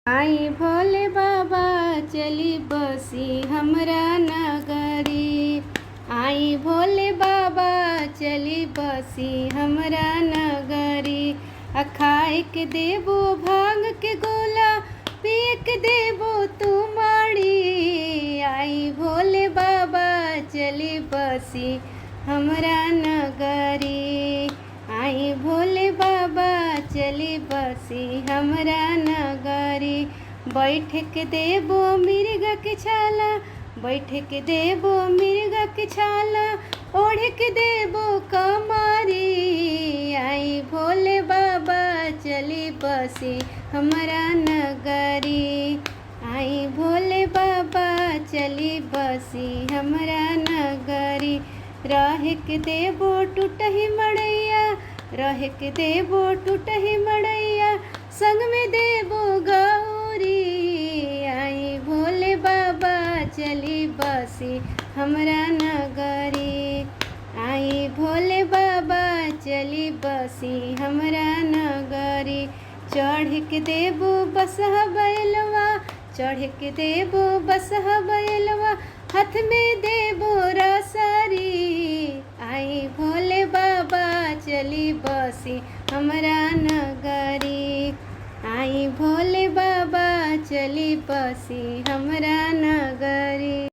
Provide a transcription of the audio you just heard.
आई भोले बाबा चली बसी हमरा नगरी। आई भोले बाबा चली बसी हमरा नगरी। खाए के देबो भांग के गोला, पिए के देबो तू माड़ी। आई भोले बाबा चली बसी हमरा नगरी। आई भोले बाबा चली बसी हमरा नगरी। बैठ के देबो मिर्ग के छाला, बैठ के देबो मिर्ग के छाला, ओढ़ के देबो कमारी। आई भोले बाबा चली बसी हमरा नगरी। आई भोले बाबा चली बसी हमरा नगरी। रह के देबो टूटही मड़ैया, रह के देबो टूटही मड़ैया, संग में देबो गौरी। आई भोले बाबा चली बसी हमरा नगरी। आई भोले बाबा चली बसी हमरा नगरी। चढ़ के देबो बसहा बैलवा, चढ़ के देबो बसहा बैलवा, हाथ में देबो रसरी। आई भोले बाबा चली बसी हमरा नगरी। आई भोले बाबा चली बसी हमरा नगरी।